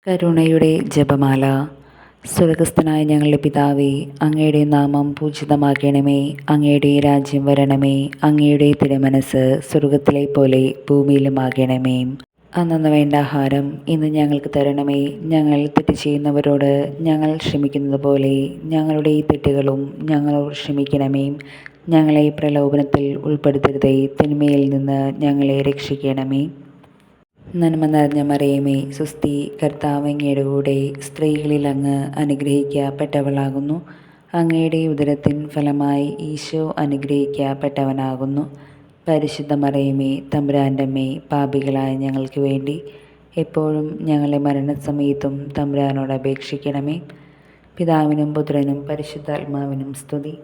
കരുണയുടെ ജപമാല. സ്വർഗസ്ഥനായ ഞങ്ങളുടെ പിതാവേ, അങ്ങയുടെ നാമം പൂജിതമാകണമേ. അങ്ങയുടെ രാജ്യം വരണമേ. അങ്ങയുടെ തിരുമനസ് സ്വർഗത്തിലെ പോലെ ഭൂമിയിലുമാകണമേ. അന്നന്ന് വേണ്ട ആഹാരം ഇന്ന് ഞങ്ങൾക്ക് തരണമേ. ഞങ്ങൾ തെറ്റ് ചെയ്യുന്നവരോട് ഞങ്ങൾ ക്ഷമിക്കുന്നത് പോലെ ഞങ്ങളുടെ തെറ്റുകളും ഞങ്ങളോട് ക്ഷമിക്കണമേ. ഞങ്ങളെ പ്രലോഭനത്തിൽ ഉൾപ്പെടുത്തരുതേ, തിന്മയിൽ നിന്ന് ഞങ്ങളെ രക്ഷിക്കണമേ. നന്മ നിറഞ്ഞ മറിയമേ, സ്വസ്തി, കർത്താവ് അങ്ങയുടെ കൂടെ സ്ത്രീകളിൽ അങ്ങ് അനുഗ്രഹിക്കപ്പെട്ടവളാകുന്നു. അങ്ങയുടെ ഉദരത്തിൻ ഫലമായി ഈശോ അനുഗ്രഹിക്കപ്പെട്ടവനാകുന്നു. പരിശുദ്ധ മറിയമേ, തമ്പുരാൻ്റെ അമ്മേ, പാപികളായ ഞങ്ങൾക്ക് വേണ്ടി എപ്പോഴും ഞങ്ങളുടെ മരണസമയത്തും തമ്പുരാനോട് അപേക്ഷിക്കണമേ. പിതാവിനും പുത്രനും പരിശുദ്ധാത്മാവിനും സ്തുതി,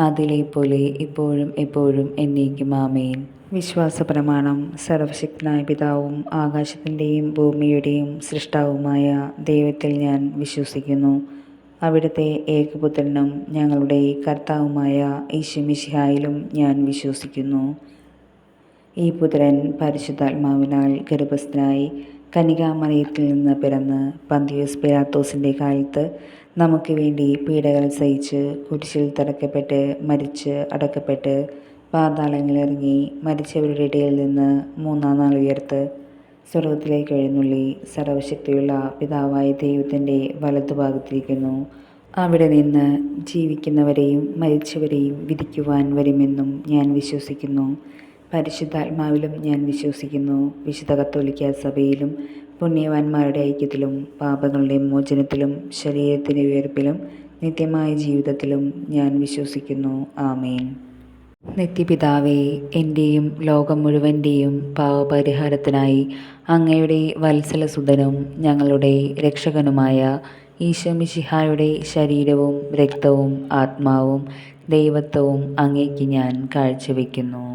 ആദിയിലെ പോലെ ഇപ്പോഴും എപ്പോഴും എന്നേക്കും ആമേൻ. വിശ്വാസ പ്രമാണം. സർവശക്തനായ പിതാവും ആകാശത്തിൻ്റെയും ഭൂമിയുടെയും സൃഷ്ടാവുമായ ദൈവത്തിൽ ഞാൻ വിശ്വസിക്കുന്നു. അവിടുത്തെ ഏകപുത്രനും ഞങ്ങളുടെ കർത്താവുമായ ഈശോമിശിഹായിലും ഞാൻ വിശ്വസിക്കുന്നു. ഈ പുത്രൻ പരിശുദ്ധാത്മാവിനാൽ ഗർഭസ്ഥനായി കന്യകാമറിയത്തിൽ നിന്ന് പിറന്ന് പന്തിയോസ് പിലാത്തോസിൻ്റെ കാലത്ത് നമുക്ക് വേണ്ടി പീഡകൾ സഹിച്ച് കുരിശിൽ തറക്കപ്പെട്ട് മരിച്ച് അടക്കപ്പെട്ട് പാതാളങ്ങളിലിറങ്ങി മരിച്ചവരുടെ ഇടയിൽ നിന്ന് മൂന്നാം നാൾ ഉയർത്ത് സ്വർഗത്തിലേക്ക് എഴുന്നള്ളി സർവശക്തിയുള്ള പിതാവായ ദൈവത്തിൻ്റെ വലതുഭാഗത്തിരിക്കുന്നു. അവിടെ നിന്ന് ജീവിക്കുന്നവരെയും മരിച്ചവരെയും വിധിക്കുവാൻ വരുമെന്നും ഞാൻ വിശ്വസിക്കുന്നു. പരിശുദ്ധാത്മാവിലും ഞാൻ വിശ്വസിക്കുന്നു. വിശുദ്ധ കത്തോലിക്ക സഭയിലും പുണ്യവാന്മാരുടെ ഐക്യത്തിലും പാപങ്ങളുടെ മോചനത്തിലും ശരീരത്തിൻ്റെ ഉയർപ്പിലും നിത്യമായ ജീവിതത്തിലും ഞാൻ വിശ്വസിക്കുന്നു. ആമേൻ. നിത്യപിതാവേ, എൻ്റെയും ലോകം മുഴുവൻ്റെയും പാപപരിഹാരത്തിനായി അങ്ങയുടെ വത്സലസുതനും ഞങ്ങളുടെ രക്ഷകനുമായ ഈശോമിശിഹായുടെ ശരീരവും രക്തവും ആത്മാവും ദൈവത്വവും അങ്ങേക്ക് ഞാൻ കാഴ്ചവെക്കുന്നു.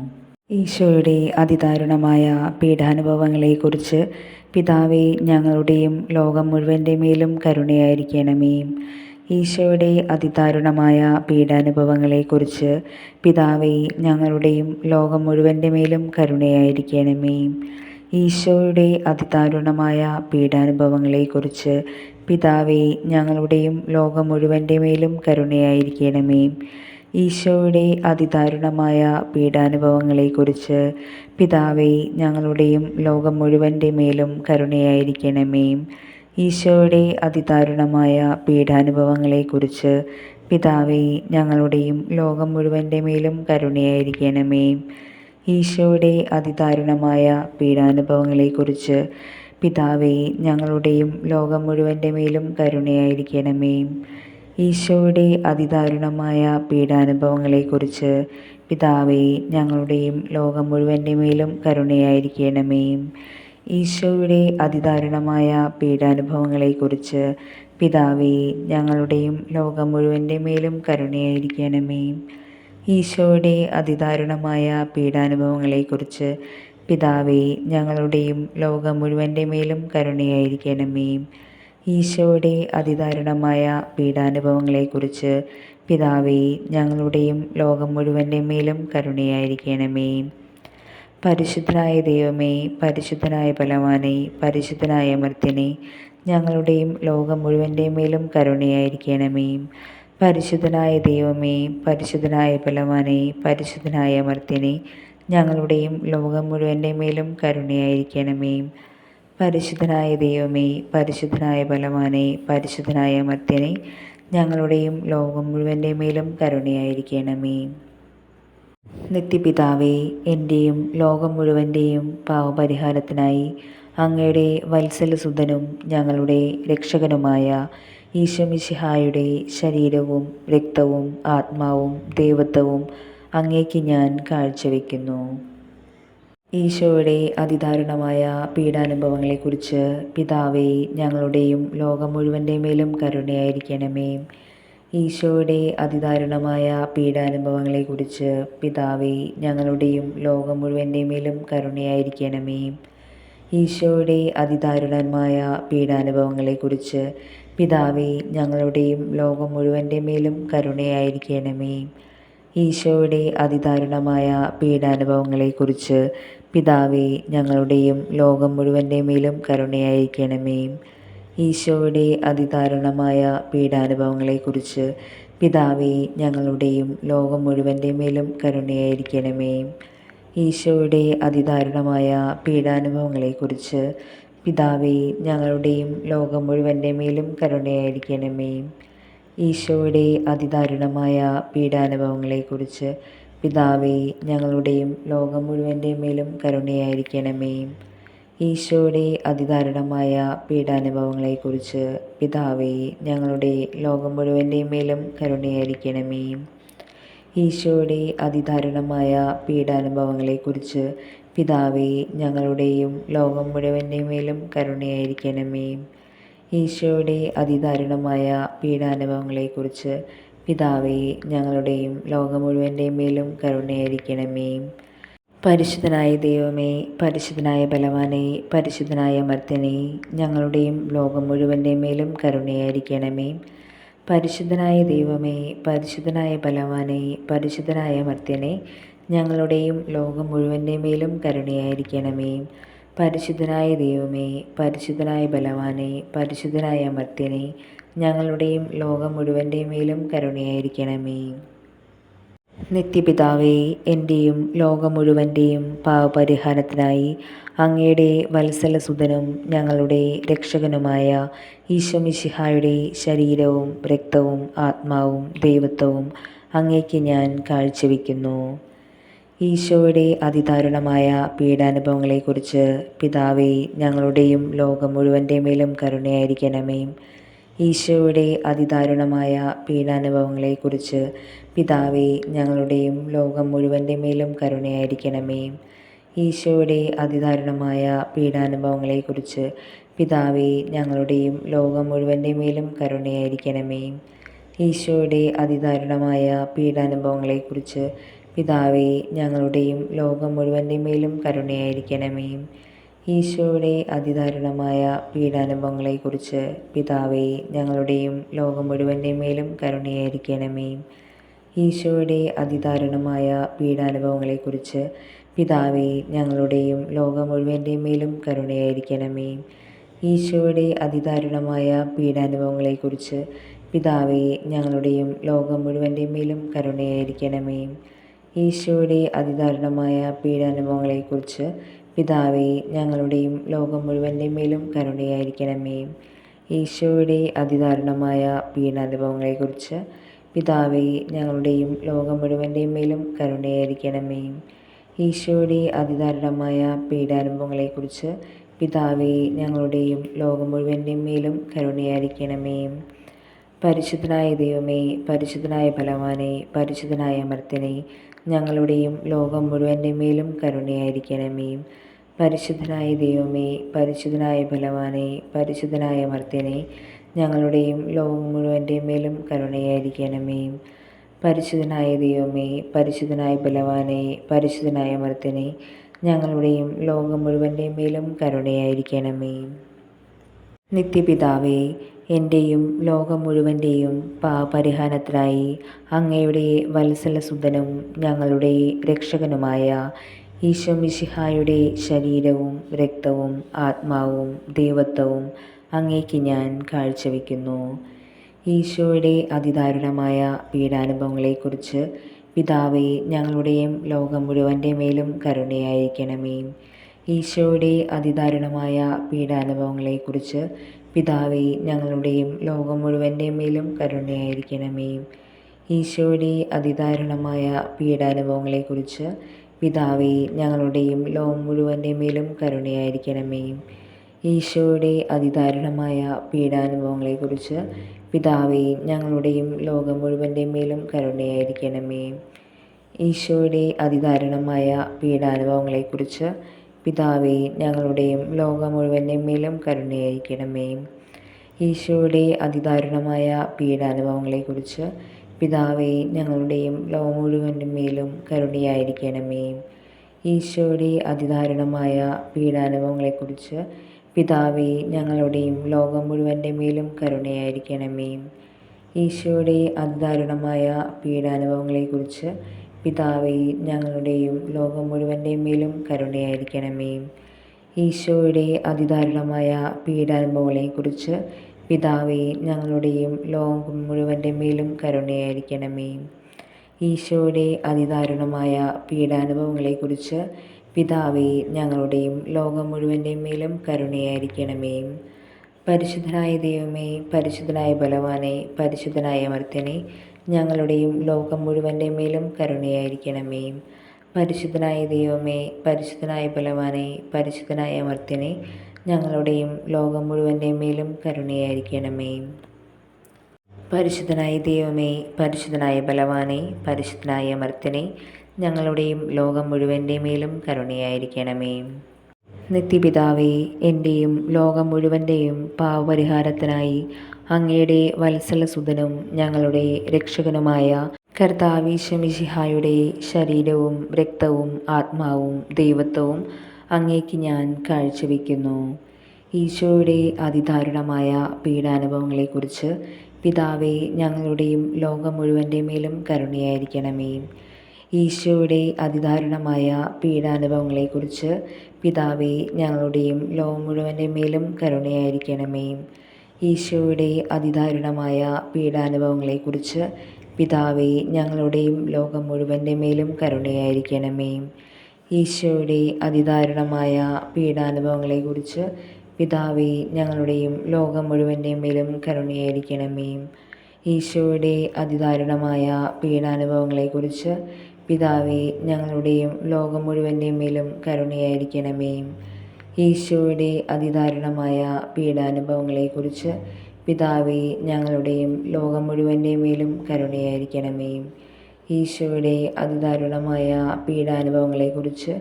ഈശോയുടെ അതിദാരുണമായ പീഡാനുഭവങ്ങളെക്കുറിച്ച് പിതാവേ, ഞങ്ങളുടെയും ലോകം മുഴുവൻ്റെ മേലും കരുണയായിരിക്കണമേ. ഈശോയുടെ അതിദാരുണമായ പീഡാനുഭവങ്ങളെക്കുറിച്ച് പിതാവേ, ഞങ്ങളുടെയും ലോകം മുഴുവൻ്റെ മേലും കരുണയായിരിക്കണമേ. ഈശോയുടെ അതിദാരുണമായ പീഡാനുഭവങ്ങളെക്കുറിച്ച് പിതാവേ, ഞങ്ങളുടെയും ലോകം മുഴുവൻ്റെ മേലും കരുണയായിരിക്കണമേ. ഈശോയുടെ അതിദാരുണമായ പീഡാനുഭവങ്ങളെക്കുറിച്ച് പിതാവേ, ഞങ്ങളുടെയും ലോകം മുഴുവൻ്റെ മേലും കരുണയായിരിക്കണമേ. ഈശോയുടെ അതിദാരുണമായ പീഡാനുഭവങ്ങളെക്കുറിച്ച് പിതാവേ, ഞങ്ങളുടെയും ലോകം മുഴുവൻ്റെ മേലും കരുണയായിരിക്കണമേ. ഈശോയുടെ അതിദാരുണമായ പീഡാനുഭവങ്ങളെക്കുറിച്ച് പിതാവേ, ഞങ്ങളുടെയും ലോകം മുഴുവൻ്റെ മേലും കരുണയായിരിക്കണമേ. ഈശോയുടെ അതിദാരുണമായ പീഡാനുഭവങ്ങളെക്കുറിച്ച് പിതാവേ, ഞങ്ങളുടെയും ലോകം മുഴുവൻ്റെ മേലും കരുണയായിരിക്കണമേ. ഈശോയുടെ അതിദാരുണമായ പീഡാനുഭവങ്ങളെക്കുറിച്ച് പിതാവേ, ഞങ്ങളുടെയും ലോകം മുഴുവൻ്റെ മേലും കരുണയായിരിക്കണമേ. ഈശോയുടെ അതിദാരുണമായ പീഡാനുഭവങ്ങളെക്കുറിച്ച് പിതാവേ, ഞങ്ങളുടെയും ലോകം മുഴുവൻ്റെ മേലും കരുണയായിരിക്കണമേ. ഈശോയുടെ അതിദാരുണമായ പീഡാനുഭവങ്ങളെക്കുറിച്ച് പിതാവേ, ഞങ്ങളുടെയും ലോകം മുഴുവൻ്റെ മേലും കരുണയായിരിക്കണമേ. പരിശുദ്ധനായ ദൈവമേ, പരിശുദ്ധനായ ബലവാനേ, പരിശുദ്ധനായ അമർത്യനേ, ഞങ്ങളുടെയും ലോകം മുഴുവൻ്റെ മേലും കരുണയായിരിക്കണമേ. പരിശുദ്ധനായ ദൈവമേ, പരിശുദ്ധനായ ബലവാനേ, പരിശുദ്ധനായ അമർത്യനേ, ഞങ്ങളുടെയും ലോകം മുഴുവൻ്റെ മേലും കരുണയായിരിക്കണമേ. പരിശുദ്ധനായ ദൈവമേ, പരിശുദ്ധനായ ബലവാനേ, പരിശുദ്ധനായ അമർത്യനേ, ഞങ്ങളുടെയും ലോകം മുഴുവൻ്റെ മേലും കരുണയായിരിക്കണമേ. നിത്യപിതാവേ, എൻ്റെയും ലോകം മുഴുവൻ്റെയും പാപപരിഹാരത്തിനായി അങ്ങയുടെ വത്സലസുതനും ഞങ്ങളുടെ രക്ഷകനുമായ ഈശോമിശിഹായുടെ ശരീരവും രക്തവും ആത്മാവും ദൈവത്വവും അങ്ങേക്ക് ഞാൻ കാഴ്ചവെക്കുന്നു. ഈശോയുടെ അതിദാരുണമായ പീഡാനുഭവങ്ങളെക്കുറിച്ച് പിതാവേ, ഞങ്ങളുടെയും ലോകം മുഴുവൻ്റെ മേലും കരുണയായിരിക്കണമേ. ഈശോയുടെ അതിദാരുണമായ പീഡാനുഭവങ്ങളെക്കുറിച്ച് പിതാവേ, ഞങ്ങളുടെയും ലോകം മുഴുവൻ്റെ മേലും കരുണയായിരിക്കണമേ. ഈശോയുടെ അതിദാരുണമായ പീഡാനുഭവങ്ങളെക്കുറിച്ച് പിതാവേ, ഞങ്ങളുടെയും ലോകം മുഴുവൻ്റെ മേലും കരുണയായിരിക്കണമേ. ഈശോയുടെ അതിദാരുണമായ പീഡാനുഭവങ്ങളെക്കുറിച്ച് പിതാവേ, ഞങ്ങളുടെയും ലോകം മുഴുവൻ്റെ മേലും കരുണയായിരിക്കണമേ. ഈശോയുടെ അതിദാരുണമായ പീഡാനുഭവങ്ങളെക്കുറിച്ച് പിതാവേ, ഞങ്ങളുടെയും ലോകം മുഴുവൻ്റെ മേലും കരുണയായിരിക്കണമേ. ഈശോയുടെ അതിദാരുണമായ പീഡാനുഭവങ്ങളെക്കുറിച്ച് പിതാവേ, ഞങ്ങളുടെയും ലോകം മുഴുവൻ്റെ മേലും കരുണയായിരിക്കണമേ. ഈശോയുടെ അതിദാരുണമായ പീഡാനുഭവങ്ങളെക്കുറിച്ച് പിതാവേ, ഞങ്ങളുടെയും ലോകം മുഴുവൻ്റെ മേലും കരുണയായിരിക്കണമേ. ഈശോയുടെ അതിദാരുണമായ പീഡാനുഭവങ്ങളെക്കുറിച്ച് പിതാവേ, ഞങ്ങളുടെ ലോകം മുഴുവൻ്റെ മേലും കരുണയായിരിക്കണമേ. ഈശോയുടെ അതിദാരുണമായ പീഡാനുഭവങ്ങളെക്കുറിച്ച് പിതാവേ, ഞങ്ങളുടെയും ലോകം മുഴുവൻ്റെ മേലും കരുണയായിരിക്കണമേ. ഈശോയുടെ അതിദാരുണമായ പീഡാനുഭവങ്ങളെക്കുറിച്ച് പിതാവേ, ഞങ്ങളുടെയും ലോകം മുഴുവൻ്റെ മേലും കരുണയായിരിക്കണമേ. പരിശുദ്ധനായ ദൈവമേ, പരിശുദ്ധനായ ബലവാനേ, പരിശുദ്ധനായ അമർത്യനേ, ഞങ്ങളുടെയും ലോകം മുഴുവൻ്റെ മേലും കരുണയായിരിക്കണമേ. പരിശുദ്ധനായ ദൈവമേ, പരിശുദ്ധനായ ബലവാനേ, പരിശുദ്ധനായ അമർത്യനേ, ഞങ്ങളുടെയും ലോകം മുഴുവൻ്റെ മേലും കരുണയായിരിക്കണമേ. പരിശുദ്ധനായ ദൈവമേ, പരിശുദ്ധനായ ബലവാനേ, പരിശുദ്ധനായ അമർത്യനേ, ഞങ്ങളുടെയും ലോകം മുഴുവൻ്റെ മേലും കരുണയായിരിക്കണമേ. നിത്യപിതാവേ, എൻ്റെയും ലോകം മുഴുവൻ്റെയും പാപപരിഹാരത്തിനായി അങ്ങയുടെ വത്സലസുതനും ഞങ്ങളുടെ രക്ഷകനുമായ ഈശോമിശിഹായുടെ ശരീരവും രക്തവും ആത്മാവും ദൈവത്വവും അങ്ങേക്ക് ഞാൻ കാഴ്ചവെക്കുന്നു. ഈശോയുടെ അതിദാരുണമായ പീഡാനുഭവങ്ങളെക്കുറിച്ച് പിതാവേ, ഞങ്ങളുടെയും ലോകം മുഴുവൻ്റെ മേലും കരുണയായിരിക്കണമേ. ഈശോയുടെ അതിദാരുണമായ പീഡാനുഭവങ്ങളെക്കുറിച്ച് പിതാവേ, ഞങ്ങളുടെയും ലോകം മുഴുവൻ്റെ മേലും കരുണയായിരിക്കണമേ. ഈശോയുടെ അതിദാരുണമായ പീഡാനുഭവങ്ങളെക്കുറിച്ച് പിതാവേ, ഞങ്ങളുടെയും ലോകം മുഴുവൻ്റെ മേലും കരുണയായിരിക്കണമേ. ഈശോയുടെ അതിദാരുണമായ പീഡാനുഭവങ്ങളെക്കുറിച്ച് പിതാവേ, ഞങ്ങളുടെയും ലോകം മുഴുവൻ്റെ മേലും കരുണയായിരിക്കണമേ. ഈശോയുടെ അതിദാരുണമായ പീഡാനുഭവങ്ങളെക്കുറിച്ച് പിതാവേ, ഞങ്ങളുടെയും ലോകം മുഴുവൻ്റെ മേലും കരുണയായിരിക്കണമേ. ഈശോയുടെ അതിദാരുണമായ പീഡാനുഭവങ്ങളെക്കുറിച്ച് പിതാവേ, ഞങ്ങളുടെയും ലോകം മുഴുവൻ്റെ മേലും കരുണയായിരിക്കണമേ. ഈശോയുടെ അതിദാരുണമായ പീഡാനുഭവങ്ങളെക്കുറിച്ച് പിതാവേ, ഞങ്ങളുടെയും ലോകം മുഴുവൻ്റെ മേലും കരുണയായിരിക്കണമേ. ഈശോയുടെ അതിദാരുണമായ പീഡാനുഭവങ്ങളെക്കുറിച്ച് പിതാവേ, ഞങ്ങളുടെയും ലോകം മുഴുവൻ്റെ മേലും കരുണയായിരിക്കണമേ. ഈശോയുടെ അതിദാരുണമായ പീഡാനുഭവങ്ങളെക്കുറിച്ച് പിതാവേ, ഞങ്ങളുടെയും ലോകം മുഴുവൻ്റെ മേലും കരുണയായിരിക്കണമേ. ഈശോയുടെ അതിദാരുണമായ പീഡാനുഭവങ്ങളെക്കുറിച്ച് പിതാവേ, ഞങ്ങളുടെയും ലോകം മുഴുവൻ്റെ മേലും കരുണയായിരിക്കണമേ. പരിശുദ്ധനായ ദൈവമേ, പരിശുദ്ധനായ ബലവാനേ, പരിശുദ്ധനായ അമർത്യനേ, ഞങ്ങളുടെയും ലോകം മുഴുവൻ്റെ മേലും കരുണയായിരിക്കണമേ. പരിശുദ്ധനായ ദൈവമേ, പരിശുദ്ധനായ ബലവാനേ, പരിശുദ്ധനായ അമർത്യനേ, ഞങ്ങളുടെയും ലോകം മുഴുവൻ്റെ മേലും കരുണയായിരിക്കണമേ. പരിശുദ്ധനായ ദൈവമേ, പരിശുദ്ധനായ ബലവാനേ, പരിശുദ്ധനായ അമർത്യനേ, ഞങ്ങളുടെയും ലോകം മുഴുവൻ്റെ മേലും കരുണയായിരിക്കണമേ. നിത്യപിതാവേ, എൻ്റെയും ലോകം മുഴുവൻ്റെയും പാപപരിഹാരത്തിനായി അങ്ങയുടെ വത്സലസുതനും ഞങ്ങളുടെ രക്ഷകനുമായ ഈശോമിശിഹായുടെ ശരീരവും രക്തവും ആത്മാവും ദൈവത്വവും അങ്ങേക്ക് ഞാൻ കാഴ്ചവെക്കുന്നു. ഈശോയുടെ അതിദാരുണമായ പീഡാനുഭവങ്ങളെക്കുറിച്ച് പിതാവേ, ഞങ്ങളുടെയും ലോകം മുഴുവൻ്റെ മേലും കരുണയായിരിക്കണമേ. ഈശോയുടെ അതിദാരുണമായ പീഡാനുഭവങ്ങളെക്കുറിച്ച് പിതാവേ, ഞങ്ങളുടെയും ലോകം മുഴുവൻ്റെ മേലും കരുണയായിരിക്കണമേ. ഈശോയുടെ അതിദാരുണമായ പീഡാനുഭവങ്ങളെക്കുറിച്ച് പിതാവേ, ഞങ്ങളുടെയും ലോകം മുഴുവൻ്റെ മേലും കരുണയായിരിക്കണമേ. ഈശോയുടെ അതിദാരുണമായ പീഡാനുഭവങ്ങളെക്കുറിച്ച് പിതാവേ, ഞങ്ങളുടെയും ലോകം മുഴുവൻ്റെ മേലും കരുണയായിരിക്കണമേ. ഈശോയുടെ അതിദാരുണമായ പീഡാനുഭവങ്ങളെക്കുറിച്ച് പിതാവേ, ഞങ്ങളുടെയും ലോകം മുഴുവൻ്റെ മേലും കരുണയായിരിക്കണമേ. ഈശോയുടെ അതിദാരുണമായ പീഡാനുഭവങ്ങളെക്കുറിച്ച് പിതാവേ, ഞങ്ങളുടെയും ലോകം മുഴുവൻ്റെ മേലും കരുണയായിരിക്കണമേ. ഈശോയുടെ അതിദാരുണമായ പീഡാനുഭവങ്ങളെക്കുറിച്ച് പിതാവേ, ഞങ്ങളുടെയും ലോകം മുഴുവൻ്റെ മേലും കരുണയായിരിക്കണമേ. ഈശോയുടെ അതിദാരുണമായ പീഡാനുഭവങ്ങളെക്കുറിച്ച് പിതാവേ, ഞങ്ങളുടെയും ലോകം മുഴുവൻ്റെ മേലും കരുണയായിരിക്കണമേ. ഈശോയുടെ അതിദാരുണമായ പീഡാനുഭവങ്ങളെക്കുറിച്ച് പിതാവേ, ഞങ്ങളുടെയും ലോകം മുഴുവൻ്റെ മേലും കരുണയായിരിക്കണമേ. ഈശോയുടെ അതിദാരുണമായ പീഡാനുഭവങ്ങളെക്കുറിച്ച് പിതാവേ, ഞങ്ങളുടെയും ലോകം മുഴുവൻ്റെ മേലും കരുണയായിരിക്കണമേ. പരിശുദ്ധനായ ദൈവമേ, പരിശുദ്ധനായ ബലവാനെ, പരിശുദ്ധനായ അമർത്യനെ, ഞങ്ങളുടെയും ലോകം മുഴുവൻ്റെ മേലും കരുണയായിരിക്കണമേ. പരിശുദ്ധനായ ദൈവമേ, പരിശുദ്ധനായ ബലവാനെ, പരിശുദ്ധനായ അമർത്യനെ, ഞങ്ങളുടെയും ലോകം മുഴുവൻ്റെ മേലും കരുണയായിരിക്കണമേ. പരിശുദ്ധനായ ദൈവമേ, പരിശുദ്ധനായ ബലവാനെ, പരിശുദ്ധനായ അമർത്യനെ, ഞങ്ങളുടെയും ലോകം മുഴുവൻ്റെ മേലും കരുണയായിരിക്കണമേ. നിത്യപിതാവേ, എൻ്റെയും ലോകം മുഴുവൻ്റെയും പാപപരിഹാരത്തിനായി അങ്ങയുടെ വത്സലസുതനും ഞങ്ങളുടെ രക്ഷകനുമായ കർത്താവീശമിശിഹായുടെ ശരീരവും രക്തവും ആത്മാവും ദൈവത്വവും അങ്ങേക്ക് ഞാൻ കാഴ്ചവെക്കുന്നു. ഈശോയുടെ അതിദാരുണമായ പീഡാനുഭവങ്ങളെക്കുറിച്ച് പിതാവേ, ഞങ്ങളുടെയും ലോകം മുഴുവൻ്റെ മേലും കരുണയായിരിക്കണമേ. ഈശോയുടെ അതിദാരുണമായ പീഡാനുഭവങ്ങളെക്കുറിച്ച് പിതാവേ, ഞങ്ങളുടെയും ലോകം മുഴുവൻ്റെ മേലും കരുണയായിരിക്കണമേ. ഈശോയുടെ അതിദാരുണമായ പീഡാനുഭവങ്ങളെക്കുറിച്ച് പിതാവേ, ഞങ്ങളുടെയും ലോകം മുഴുവൻ്റെ മേലും കരുണയായിരിക്കണമേ. ഈശോയുടെ അതിദാരുണമായ പീഡാനുഭവങ്ങളെക്കുറിച്ച് പിതാവേ, ഞങ്ങളുടെയും ലോകം മുഴുവൻ്റെ മേലും കരുണയായിരിക്കണമേ. ഈശോയുടെ അതിദാരുണമായ പീഡാനുഭവങ്ങളെക്കുറിച്ച് പിതാവേ, ഞങ്ങളുടെയും ലോകം മുഴുവൻ്റെ മേലും കരുണയായിരിക്കണമേ. ഈശോയുടെ അതിദാരുണമായ പീഡാനുഭവങ്ങളെക്കുറിച്ച് പിതാവേ, ഞങ്ങളുടെയും ലോകം മുഴുവൻ്റെ മേലും കരുണയായിരിക്കണമേ. ഈശോയുടെ അതിദാരുണമായ പീഡാനുഭവങ്ങളെക്കുറിച്ച്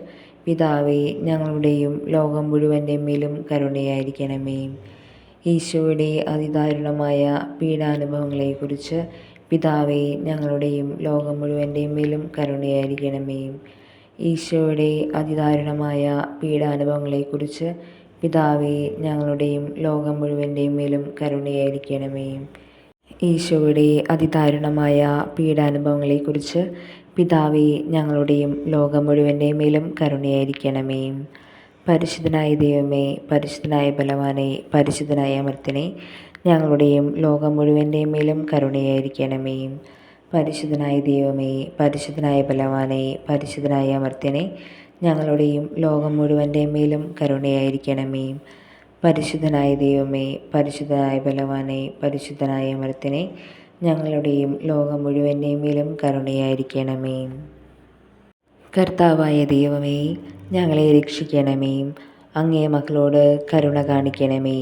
പിതാവേ, ഞങ്ങളുടെയും ലോകം മുഴുവൻ്റെ മേലും കരുണയായിരിക്കണമേ. ഈശോയുടെ അതിദാരുണമായ പീഡാനുഭവങ്ങളെക്കുറിച്ച് പിതാവേ, ഞങ്ങളുടെയും ലോകം മുഴുവൻ്റെ മേലും കരുണയായിരിക്കണമേ. ഈശോയുടെ അതിദാരുണമായ പീഡാനുഭവങ്ങളെക്കുറിച്ച് പിതാവേ, ഞങ്ങളുടെയും ലോകം മുഴുവൻ്റെ മേലും കരുണയായിരിക്കണമേ. ഈശോയുടെ അതിദാരുണമായ പീഡാനുഭവങ്ങളെക്കുറിച്ച് പിതാവേ, ഞങ്ങളുടെയും ലോകം മുഴുവൻ്റെ മേലും കരുണയായിരിക്കണമേ. പരിശുദ്ധനായ ദൈവമേ, പരിശുദ്ധനായ ബലവാനെ, പരിശുദ്ധനായ അമർത്യനെ, ഞങ്ങളുടെയും ലോകം മുഴുവൻ്റെ മേലും കരുണയായിരിക്കണമേ. പരിശുദ്ധനായ ദൈവമേ, പരിശുദ്ധനായ ബലവാനെ, പരിശുദ്ധനായ അമർത്യനെ, ഞങ്ങളുടെയും ലോകം മുഴുവൻ്റെ മേലും കരുണയായിരിക്കണമേ. പരിശുദ്ധനായ ദൈവമേ, പരിശുദ്ധനായ ബലവാനെ, പരിശുദ്ധനായ അമർത്യനെ, ഞങ്ങളുടെയും ലോകം മുഴുവൻ്റെ മേലും കരുണയായിരിക്കണമേ. കർത്താവായ ദൈവമേ, ഞങ്ങളെ രക്ഷിക്കണമേ. അങ്ങേ മക്കളോട് കരുണ കാണിക്കണമേ.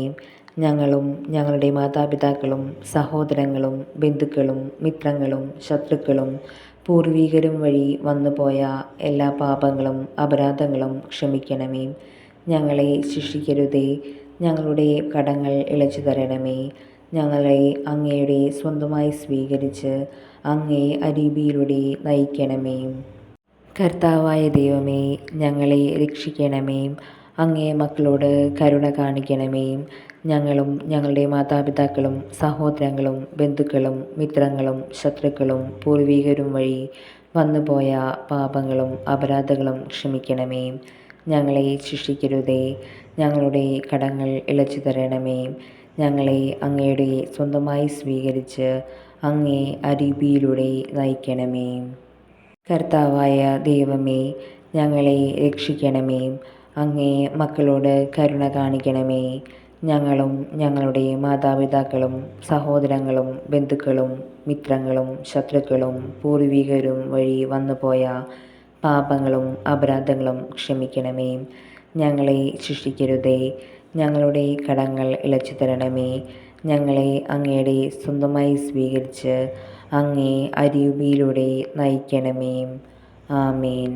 ഞങ്ങളും ഞങ്ങളുടെ മാതാപിതാക്കളും സഹോദരങ്ങളും ബന്ധുക്കളും മിത്രങ്ങളും ശത്രുക്കളും പൂർവികരും വഴി വന്നുപോയ എല്ലാ പാപങ്ങളും അപരാധങ്ങളും ക്ഷമിക്കണമേ. ഞങ്ങളെ ശിക്ഷിക്കരുതേ. ഞങ്ങളുടെ കടങ്ങൾ ഇളച്ചു തരണമേ. ഞങ്ങളെ അങ്ങയുടെ സ്വന്തമായി സ്വീകരിച്ച് അങ്ങേ അരീതിയിലൂടെ നയിക്കണമേ. കർത്താവായ ദൈവമേ, ഞങ്ങളെ രക്ഷിക്കണമേ. അങ്ങേ മക്കളോട് കരുണ കാണിക്കണമേ. ഞങ്ങളും ഞങ്ങളുടെ മാതാപിതാക്കളും സഹോദരങ്ങളും ബന്ധുക്കളും മിത്രങ്ങളും ശത്രുക്കളും പൂർവികരും വഴി വന്നുപോയ പാപങ്ങളും അപരാധങ്ങളും ക്ഷമിക്കണമേ. ഞങ്ങളെ ശിക്ഷിക്കരുതേ. ഞങ്ങളുടെ കടങ്ങൾ ഇളച്ചു തരണമേ. ഞങ്ങളെ അങ്ങയുടെ സ്വന്തമായി സ്വീകരിച്ച് അങ്ങേ അരീതിയിലൂടെ നയിക്കണമേ. കർത്താവായ ദൈവമേ, ഞങ്ങളെ രക്ഷിക്കണമേ. അങ്ങേ മക്കളോട് കരുണ കാണിക്കണമേ. ഞങ്ങളും ഞങ്ങളുടെ മാതാപിതാക്കളും സഹോദരങ്ങളും ബന്ധുക്കളും മിത്രങ്ങളും ശത്രുക്കളും പൂർവികരും വഴി വന്നുപോയ പാപങ്ങളും അപരാധങ്ങളും ക്ഷമിക്കണമേ. ഞങ്ങളെ ശിക്ഷിക്കരുതേ. ഞങ്ങളുടെ കടങ്ങൾ ഇളച്ചു തരണമേ. ഞങ്ങളെ അങ്ങയുടെ സ്വന്തമായി സ്വീകരിച്ച് അങ്ങേ അരീതിയിലൂടെ നയിക്കണമേ. ആമേൻ.